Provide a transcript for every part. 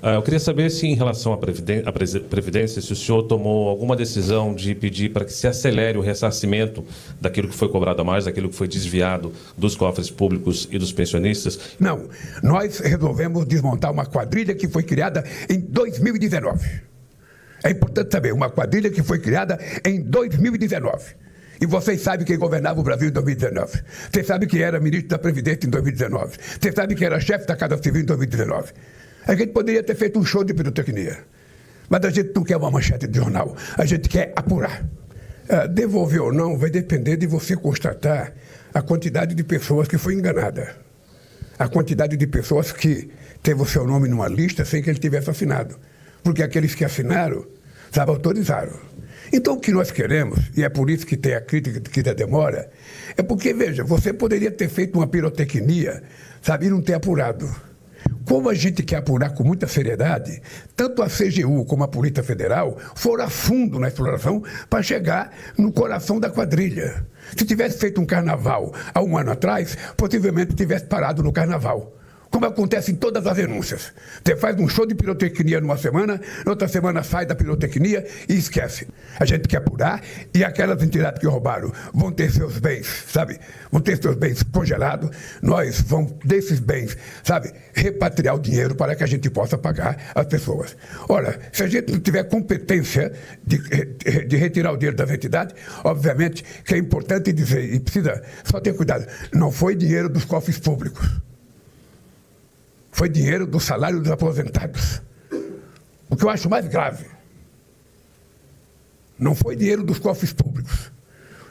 Eu queria saber se, em relação à Previdência, se o senhor tomou alguma decisão de pedir para que se acelere o ressarcimento daquilo que foi cobrado a mais, daquilo que foi desviado dos cofres públicos e dos pensionistas. Não, nós resolvemos desmontar uma quadrilha que foi criada em 2019. É importante saber, uma quadrilha que foi criada em 2019. E vocês sabem quem governava o Brasil em 2019. Vocês sabem quem era ministro da Previdência em 2019. Vocês sabem quem era chefe da Casa Civil em 2019. A gente poderia ter feito um show de pirotecnia. Mas a gente não quer uma manchete de jornal. A gente quer apurar. Devolver ou não vai depender de você constatar a quantidade de pessoas que foi enganada. A quantidade de pessoas que teve o seu nome numa lista sem que ele tivesse assinado. Porque aqueles que assinaram, sabe, autorizaram. Então, o que nós queremos, e é por isso que tem a crítica que da demora, é porque, veja, você poderia ter feito uma pirotecnia, sabe, e não ter apurado. Como a gente quer apurar com muita seriedade, tanto a CGU como a Polícia Federal foram a fundo na exploração para chegar no coração da quadrilha. Se tivesse feito um carnaval há um ano atrás, possivelmente tivesse parado no carnaval. Como acontece em todas as denúncias. Você faz um show de pirotecnia numa semana, na outra semana sai da pirotecnia e esquece. A gente quer apurar e aquelas entidades que roubaram vão ter seus bens, sabe? Vão ter seus bens congelados. Nós vamos, desses bens, sabe, repatriar o dinheiro para que a gente possa pagar as pessoas. Ora, se a gente não tiver competência de retirar o dinheiro das entidades, obviamente que é importante dizer, e precisa só ter cuidado, não foi dinheiro dos cofres públicos. Foi dinheiro do salário dos aposentados. O que eu acho mais grave. Não foi dinheiro dos cofres públicos.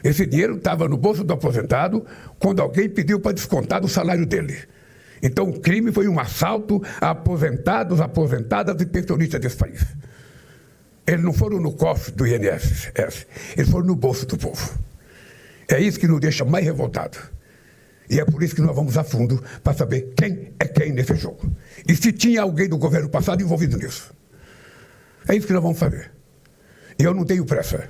Esse dinheiro estava no bolso do aposentado quando alguém pediu para descontar do salário dele. Então o crime foi um assalto a aposentados, aposentadas e pensionistas desse país. Eles não foram no cofre do INSS, eles foram no bolso do povo. É isso que nos deixa mais revoltados. E é por isso que nós vamos a fundo para saber quem é quem nesse jogo. E se tinha alguém do governo passado envolvido nisso. É isso que nós vamos fazer. E eu não tenho pressa.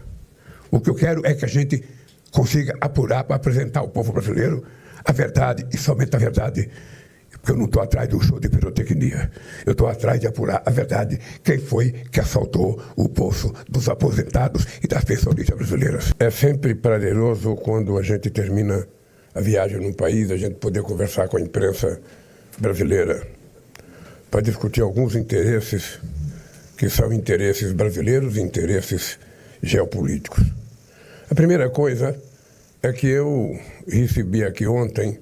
O que eu quero é que a gente consiga apurar para apresentar ao povo brasileiro a verdade e somente a verdade. Porque eu não estou atrás de um show de pirotecnia. Eu estou atrás de apurar a verdade. Quem foi que assaltou o bolso dos aposentados e das pensionistas brasileiras. É sempre prazeroso quando a gente termina a viagem num país, a gente poder conversar com a imprensa brasileira para discutir alguns interesses que são interesses brasileiros e interesses geopolíticos. A primeira coisa é que eu recebi aqui ontem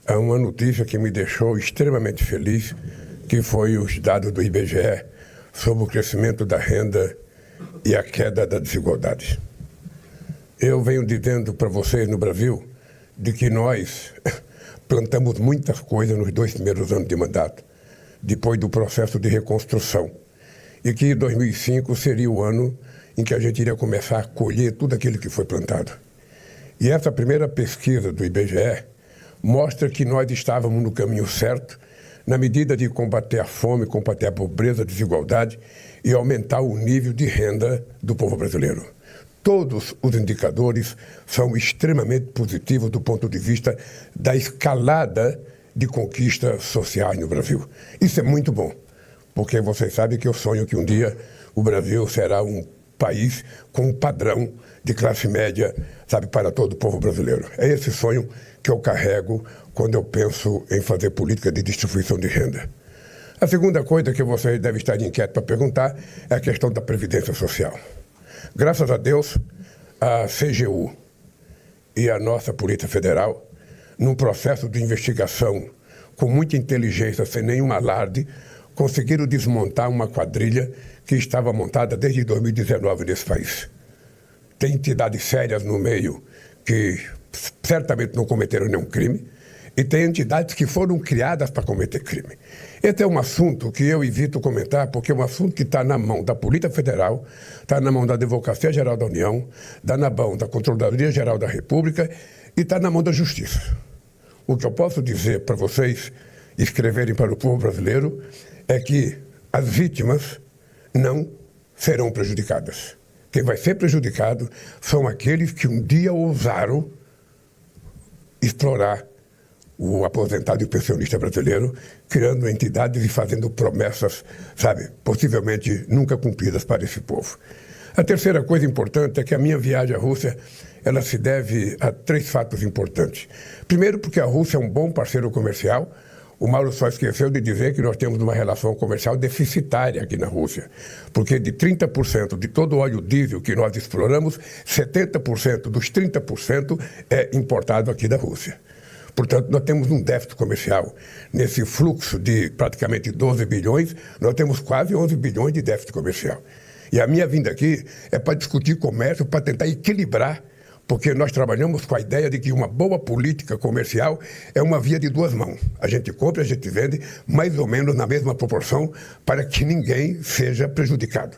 uma notícia que me deixou extremamente feliz, que foi os dados do IBGE sobre o crescimento da renda e a queda da desigualdade. Eu venho dizendo para vocês no Brasil de que nós plantamos muitas coisas nos 2 primeiros anos de mandato, depois do processo de reconstrução, e que 2005 seria o ano em que a gente iria começar a colher tudo aquilo que foi plantado. E essa primeira pesquisa do IBGE mostra que nós estávamos no caminho certo, na medida de combater a fome, combater a pobreza, a desigualdade e aumentar o nível de renda do povo brasileiro. Todos os indicadores são extremamente positivos do ponto de vista da escalada de conquistas sociais no Brasil. Isso é muito bom, porque vocês sabem que eu sonho que um dia o Brasil será um país com um padrão de classe média, sabe, para todo o povo brasileiro. É esse sonho que eu carrego quando eu penso em fazer política de distribuição de renda. A segunda coisa que vocês devem estar inquietos para perguntar é a questão da Previdência Social. Graças a Deus, a CGU e a nossa Polícia Federal, num processo de investigação com muita inteligência, sem nenhum alarde, conseguiram desmontar uma quadrilha que estava montada desde 2019 nesse país. Tem entidades sérias no meio que certamente não cometeram nenhum crime, e tem entidades que foram criadas para cometer crime. Esse é um assunto que eu evito comentar, porque é um assunto que está na mão da Polícia Federal, está na mão da Advocacia Geral da União, está na mão da Controladoria Geral da República e está na mão da Justiça. O que eu posso dizer para vocês escreverem para o povo brasileiro é que as vítimas não serão prejudicadas. Quem vai ser prejudicado são aqueles que um dia ousaram explorar o aposentado e o pensionista brasileiro, criando entidades e fazendo promessas, sabe, possivelmente nunca cumpridas para esse povo. A terceira coisa importante é que a minha viagem à Rússia, ela se deve a 3 fatos importantes. Primeiro, porque a Rússia é um bom parceiro comercial. O Mauro só esqueceu de dizer que nós temos uma relação comercial deficitária aqui na Rússia, porque de 30% de todo o óleo diesel que nós exploramos, 70% dos 30% é importado aqui da Rússia. Portanto, nós temos um déficit comercial. Nesse fluxo de praticamente 12 bilhões, nós temos quase 11 bilhões de déficit comercial. E a minha vinda aqui é para discutir comércio, para tentar equilibrar, porque nós trabalhamos com a ideia de que uma boa política comercial é uma via de 2 mãos. A gente compra, a gente vende, mais ou menos na mesma proporção, para que ninguém seja prejudicado.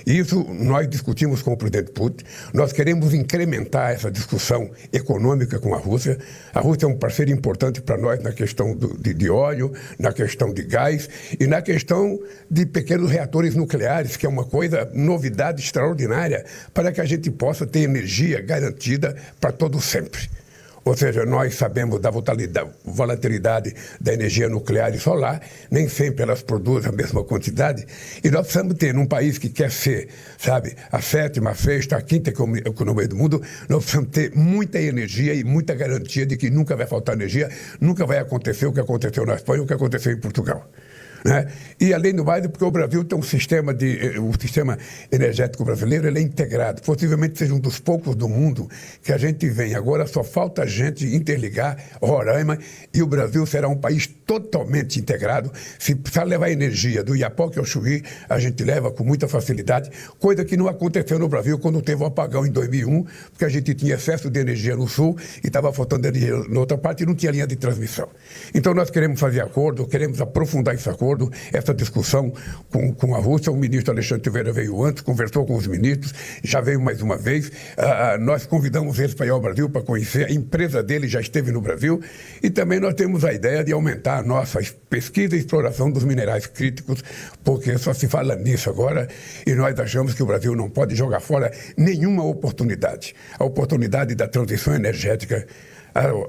Isso nós discutimos com o presidente Putin. Nós queremos incrementar essa discussão econômica com a Rússia. A Rússia é um parceiro importante para nós na questão de óleo, na questão de gás e na questão de pequenos reatores nucleares, que é uma coisa, novidade extraordinária, para que a gente possa ter energia garantida para todo sempre. Ou seja, nós sabemos da volatilidade da energia nuclear e solar, nem sempre elas produzem a mesma quantidade, e nós precisamos ter, num país que quer ser, sabe, a 7ª, a 6ª, a 5ª economia do mundo, nós precisamos ter muita energia e muita garantia de que nunca vai faltar energia, nunca vai acontecer o que aconteceu na Espanha, o que aconteceu em Portugal. Né? E além do mais, porque o Brasil tem o sistema energético brasileiro, ele é integrado, possivelmente seja um dos poucos do mundo que a gente vem. Agora só falta a gente interligar Roraima e o Brasil será um país totalmente integrado. Se precisar levar energia do Iapoque ao Chuí, a gente leva com muita facilidade, coisa que não aconteceu no Brasil quando teve o apagão em 2001, porque a gente tinha excesso de energia no sul e estava faltando energia na outra parte e não tinha linha de transmissão. Então nós queremos fazer acordo, queremos aprofundar esse acordo, essa discussão com a Rússia. O ministro Alexandre Silveira veio antes, conversou com os ministros, já veio mais uma vez. Nós convidamos eles para ir ao Brasil para conhecer, a empresa dele já esteve no Brasil, e também nós temos a ideia de aumentar a nossa pesquisa e exploração dos minerais críticos, porque só se fala nisso agora, e nós achamos que o Brasil não pode jogar fora nenhuma oportunidade. A oportunidade da transição energética,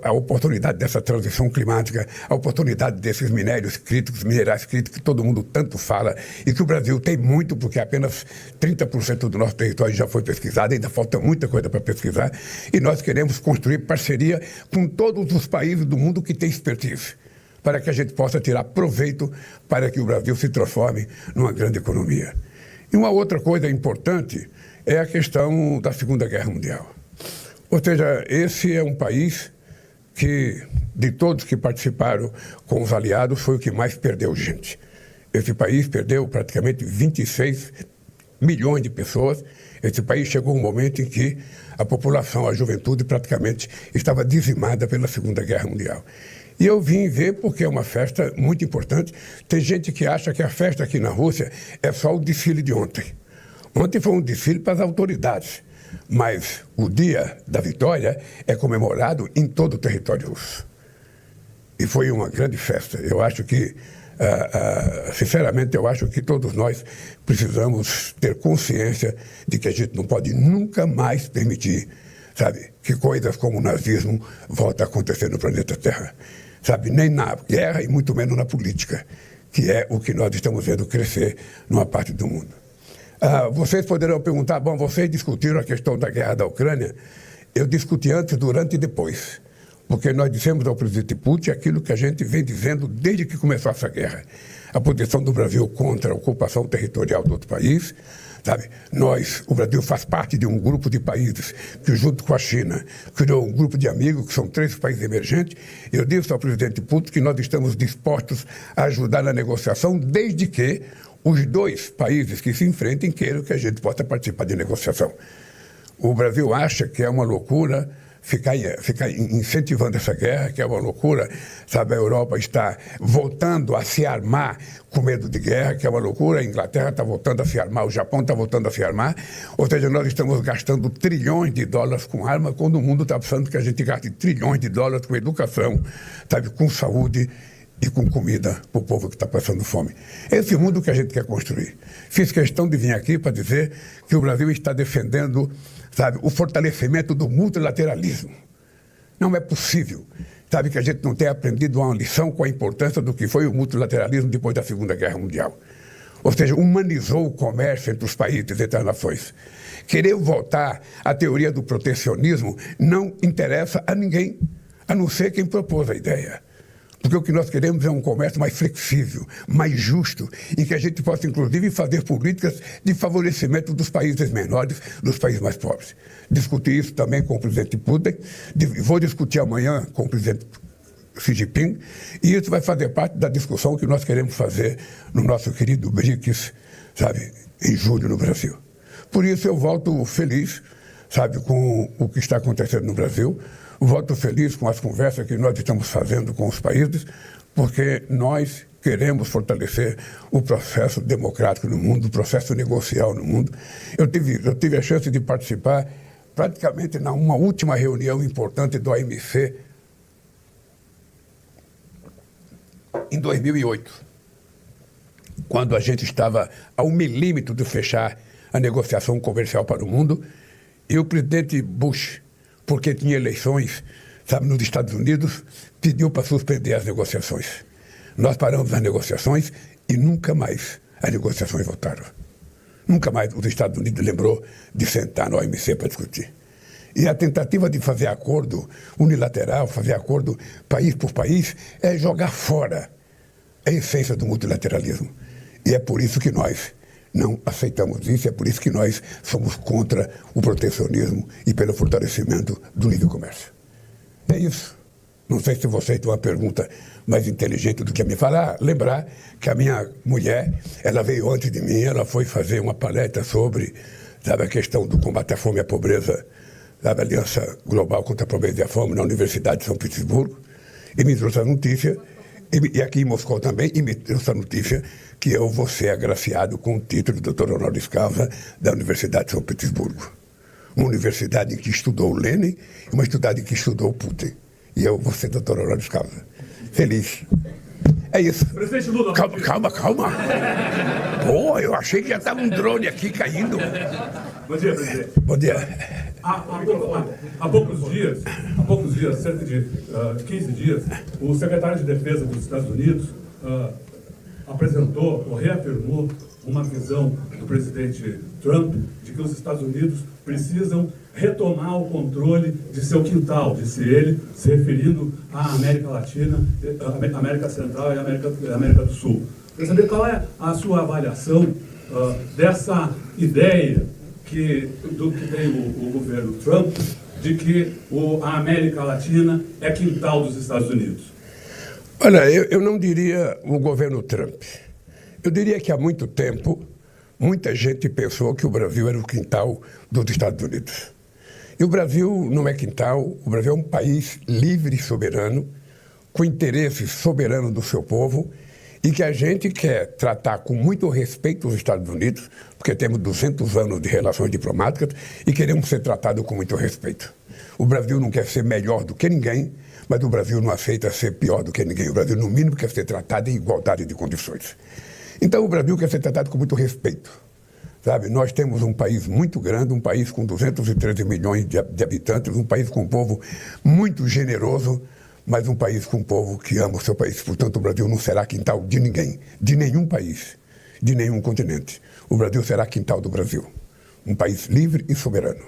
a oportunidade dessa transição climática, a oportunidade desses minérios críticos, minerais críticos que todo mundo tanto fala e que o Brasil tem muito, porque apenas 30% do nosso território já foi pesquisado, ainda falta muita coisa para pesquisar, e nós queremos construir parceria com todos os países do mundo que têm expertise, para que a gente possa tirar proveito para que o Brasil se transforme numa grande economia. E uma outra coisa importante é a questão da Segunda Guerra Mundial. Ou seja, esse é um país que, de todos que participaram com os aliados, foi o que mais perdeu gente. Esse país perdeu praticamente 26 milhões de pessoas. Esse país chegou um momento em que a população, a juventude, praticamente estava dizimada pela Segunda Guerra Mundial. E eu vim ver porque é uma festa muito importante. Tem gente que acha que a festa aqui na Rússia é só o desfile de ontem. Ontem foi um desfile para as autoridades. Mas o dia da vitória é comemorado em todo o território russo. E foi uma grande festa. Eu acho que, sinceramente, eu acho que todos nós precisamos ter consciência de que a gente não pode nunca mais permitir, sabe, que coisas como o nazismo voltem a acontecer no planeta Terra. Sabe, nem na guerra e muito menos na política, que é o que nós estamos vendo crescer numa parte do mundo. Vocês poderão perguntar, bom, vocês discutiram a questão da guerra da Ucrânia? Eu discuti antes, durante e depois, porque nós dissemos ao presidente Putin aquilo que a gente vem dizendo desde que começou essa guerra. A posição do Brasil contra a ocupação territorial do outro país, sabe? O Brasil faz parte de um grupo de países que, junto com a China, criou um grupo de amigos, que são 3 países emergentes. Eu disse ao presidente Putin que nós estamos dispostos a ajudar na negociação, desde que os 2 países que se enfrentem queiram que a gente possa participar de negociação. O Brasil acha que é uma loucura ficar incentivando essa guerra, que é uma loucura, sabe? A Europa está voltando a se armar com medo de guerra, que é uma loucura. A Inglaterra está voltando a se armar, o Japão está voltando a se armar. Ou seja, nós estamos gastando trilhões de dólares com arma, quando o mundo está precisando que a gente gaste trilhões de dólares com educação, sabe? Com saúde e com comida para o povo que está passando fome. Esse mundo que a gente quer construir. Fiz questão de vir aqui para dizer que o Brasil está defendendo, sabe, o fortalecimento do multilateralismo. Não é possível sabe, que a gente não tenha aprendido uma lição com a importância do que foi o multilateralismo depois da Segunda Guerra Mundial. Ou seja, humanizou o comércio entre os países, entre as nações. Querer voltar à teoria do protecionismo não interessa a ninguém, a não ser quem propôs a ideia. Porque o que nós queremos é um comércio mais flexível, mais justo, em que a gente possa, inclusive, fazer políticas de favorecimento dos países menores, dos países mais pobres. Discutir isso também com o presidente Putin, vou discutir amanhã com o presidente Xi Jinping, e isso vai fazer parte da discussão que nós queremos fazer no nosso querido BRICS, sabe, em julho no Brasil. Por isso eu volto feliz, sabe, com o que está acontecendo no Brasil. Volto feliz com as conversas que nós estamos fazendo com os países, porque nós queremos fortalecer o processo democrático no mundo, o processo negocial no mundo. Eu tive a chance de participar praticamente numa última reunião importante do OMC em 2008, quando a gente estava a 1 milímetro de fechar a negociação comercial para o mundo, e o presidente Bush, porque tinha eleições, sabe, nos Estados Unidos, pediu para suspender as negociações. Nós paramos as negociações e nunca mais as negociações voltaram. Nunca mais os Estados Unidos lembrou de sentar no OMC para discutir. E a tentativa de fazer acordo unilateral, fazer acordo país por país, é jogar fora a essência do multilateralismo. E é por isso que nós não aceitamos isso, é por isso que nós somos contra o protecionismo e pelo fortalecimento do livre comércio. É isso. Não sei se vocês têm uma pergunta mais inteligente do que a minha. Lembrar que a minha mulher, ela veio antes de mim, ela foi fazer uma palestra sobre, sabe, a questão do combate à fome e à pobreza, sabe, a Aliança Global contra a Pobreza e a Fome na Universidade de São Petersburgo, e me trouxe a notícia, e aqui em Moscou também, e me trouxe a notícia que eu vou ser agraciado com o título de doutor honoris causa da Universidade de São Petersburgo. Uma universidade em que estudou Lenin e uma universidade em que estudou Putin. E eu vou ser doutor honoris causa. Feliz. É isso. Presidente Lula. Calma. Pô, eu achei que já estava um drone aqui caindo. Bom dia, presidente. Bom dia. Há poucos dias, cerca de 15 dias, o secretário de Defesa dos Estados Unidos apresentou ou reafirmou uma visão do presidente Trump de que os Estados Unidos precisam retomar o controle de seu quintal, disse ele, se referindo à América Latina, América Central e América do Sul. Quer saber qual é a sua avaliação dessa ideia que tem o governo Trump de que a América Latina é quintal dos Estados Unidos? Olha, eu não diria o governo Trump. Eu diria que há muito tempo, muita gente pensou que o Brasil era o quintal dos Estados Unidos. E o Brasil não é quintal, o Brasil é um país livre e soberano, com interesses soberanos do seu povo, e que a gente quer tratar com muito respeito os Estados Unidos, porque temos 200 anos de relações diplomáticas e queremos ser tratados com muito respeito. O Brasil não quer ser melhor do que ninguém, mas o Brasil não aceita ser pior do que ninguém. O Brasil, no mínimo, quer ser tratado em igualdade de condições. Então, o Brasil quer ser tratado com muito respeito. Sabe? Nós temos um país muito grande, um país com 213 milhões de habitantes, um país com um povo muito generoso, mas um país com um povo que ama o seu país. Portanto, o Brasil não será quintal de ninguém, de nenhum país, de nenhum continente. O Brasil será quintal do Brasil. Um país livre e soberano.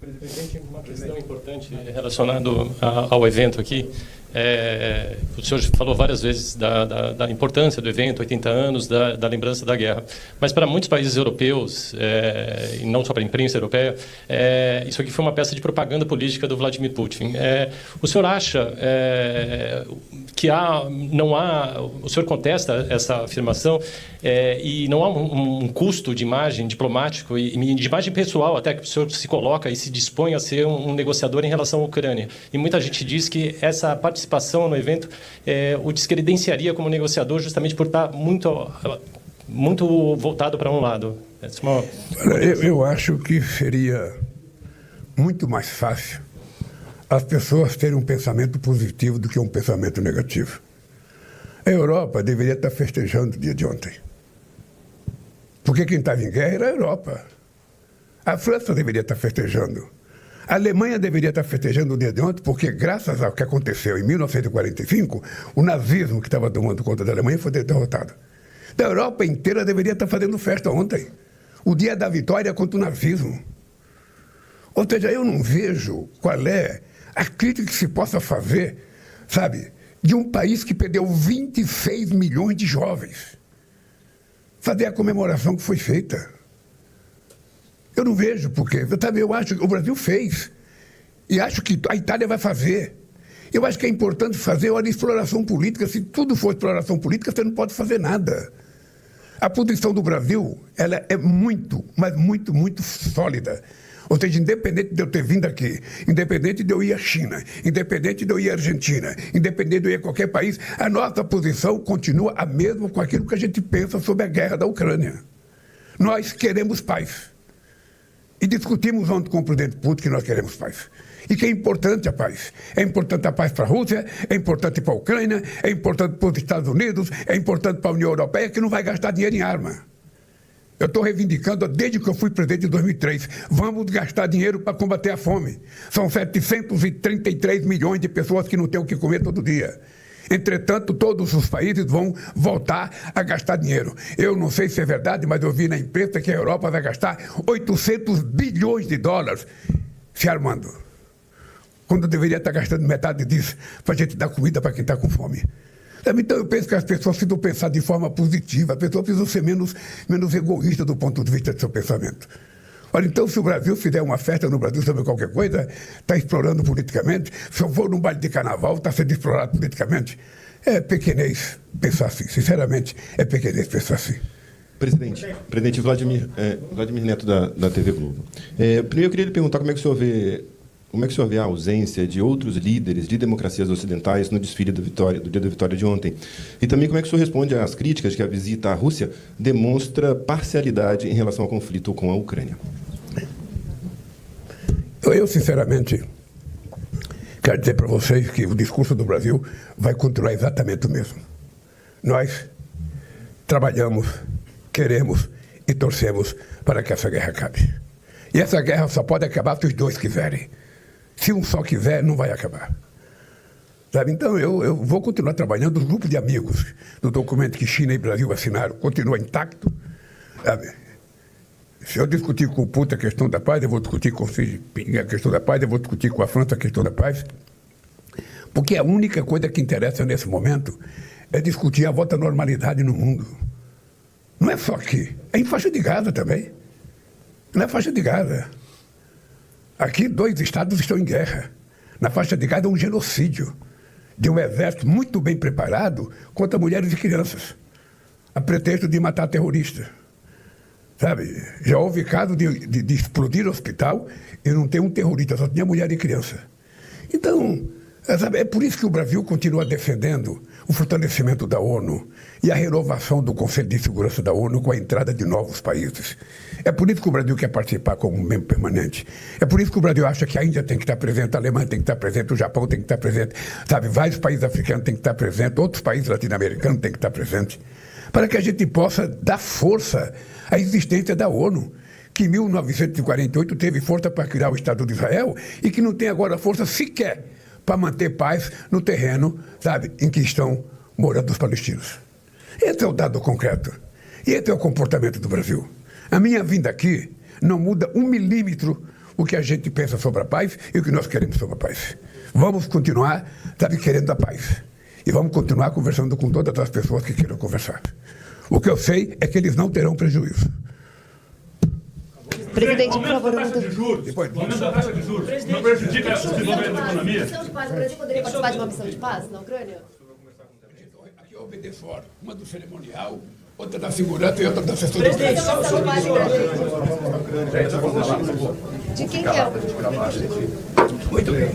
Presidente, uma questão importante relacionada ao evento aqui. O senhor falou várias vezes da importância do evento, 80 anos, da lembrança da guerra. Mas para muitos países europeus, e não só para a imprensa europeia, isso aqui foi uma peça de propaganda política do Vladimir Putin. O senhor acha que o senhor contesta essa afirmação e não há um custo de imagem diplomático e de imagem pessoal, até que o senhor se coloca e se dispõe a ser um negociador em relação à Ucrânia. E muita gente diz que essa participação no evento o descredenciaria como negociador justamente por estar muito voltado para um lado. Eu acho que seria muito mais fácil as pessoas terem um pensamento positivo do que um pensamento negativo. A Europa deveria estar festejando o dia de ontem. Porque quem estava em guerra era a Europa. A França deveria estar festejando. A Alemanha deveria estar festejando o dia de ontem, porque graças ao que aconteceu em 1945, o nazismo que estava tomando conta da Alemanha foi derrotado. A Europa inteira deveria estar fazendo festa ontem. O dia da vitória contra o nazismo. Ou seja, eu não vejo qual é a crítica que se possa fazer, sabe, de um país que perdeu 26 milhões de jovens. Fazer a comemoração que foi feita. Eu não vejo porque, sabe, eu acho que o Brasil fez. E acho que a Itália vai fazer. Eu acho que é importante fazer, olha, exploração política. Se tudo for exploração política, você não pode fazer nada. A posição do Brasil, ela é muito, mas muito, muito sólida. Ou seja, independente de eu ter vindo aqui, independente de eu ir à China, independente de eu ir à Argentina, independente de eu ir a qualquer país, a nossa posição continua a mesma com aquilo que a gente pensa sobre a guerra da Ucrânia. Nós queremos paz. E discutimos ontem com o presidente Putin que nós queremos paz. E que é importante a paz. É importante a paz para a Rússia, é importante para a Ucrânia, é importante para os Estados Unidos, é importante para a União Europeia, que não vai gastar dinheiro em arma. Eu estou reivindicando, desde que eu fui presidente em 2003, vamos gastar dinheiro para combater a fome. São 733 milhões de pessoas que não têm o que comer todo dia. Entretanto, todos os países vão voltar a gastar dinheiro. Eu não sei se é verdade, mas eu vi na imprensa que a Europa vai gastar 800 bilhões de dólares se armando. Quando deveria estar gastando metade disso para a gente dar comida para quem está com fome. Então, eu penso que as pessoas precisam pensar de forma positiva, as pessoas precisam ser menos egoístas do ponto de vista do seu pensamento. Olha, então, se o Brasil fizer uma festa no Brasil sobre qualquer coisa, está explorando politicamente. Se eu for num baile de carnaval, está sendo explorado politicamente. É pequenez pensar assim. Sinceramente, é pequenez pensar assim. Presidente Vladimir Neto, da TV Globo. Primeiro, eu queria lhe perguntar como é que o senhor vê a ausência de outros líderes de democracias ocidentais no desfile do dia da vitória de ontem. E também como é que o senhor responde às críticas de que a visita à Rússia demonstra parcialidade em relação ao conflito com a Ucrânia. Eu, sinceramente, quero dizer para vocês que o discurso do Brasil vai continuar exatamente o mesmo. Nós trabalhamos, queremos e torcemos para que essa guerra acabe. E essa guerra só pode acabar se os dois quiserem. Se um só quiser, não vai acabar. Sabe? Então, eu vou continuar trabalhando. O grupo de amigos do documento que China e Brasil assinaram continua intacto. Sabe? Se eu discutir com o Putin a questão da paz, eu vou discutir com o Xi Jinping a questão da paz, eu vou discutir com a França a questão da paz. Porque a única coisa que interessa nesse momento é discutir a volta à normalidade no mundo. Não é só aqui, é em faixa de Gaza também. Na faixa de Gaza. Aqui, 2 estados estão em guerra. Na faixa de Gaza, é um genocídio de um exército muito bem preparado contra mulheres e crianças, a pretexto de matar terroristas. Sabe? Já houve caso de explodir o hospital e não ter um terrorista, só tinha mulher e criança. Então, sabe, é por isso que o Brasil continua defendendo o fortalecimento da ONU e a renovação do Conselho de Segurança da ONU com a entrada de novos países. É por isso que o Brasil quer participar como membro permanente. É por isso que o Brasil acha que a Índia tem que estar presente, a Alemanha tem que estar presente, o Japão tem que estar presente, sabe, vários países africanos têm que estar presentes, outros países latino-americanos têm que estar presentes, para que a gente possa dar força à existência da ONU, que em 1948 teve força para criar o Estado de Israel e que não tem agora força sequer para manter paz no terreno, sabe, em que estão morando os palestinos. Esse é o dado concreto. E esse é o comportamento do Brasil. A minha vinda aqui não muda 1 milímetro o que a gente pensa sobre a paz e o que nós queremos sobre a paz. Vamos continuar, sabe, querendo a paz. E vamos continuar conversando com todas as pessoas que queiram conversar. O que eu sei é que eles não terão prejuízo. Presidente, por favor, taxa de juros. Aumento da taxa de juros. Não prejudica o desenvolvimento da economia? O Brasil poderia participar de uma missão de paz na Ucrânia? Aqui eu obedeço a ordem. Uma do cerimonial, outra da segurança e outra da assessoria. De quem que é? Muito bem.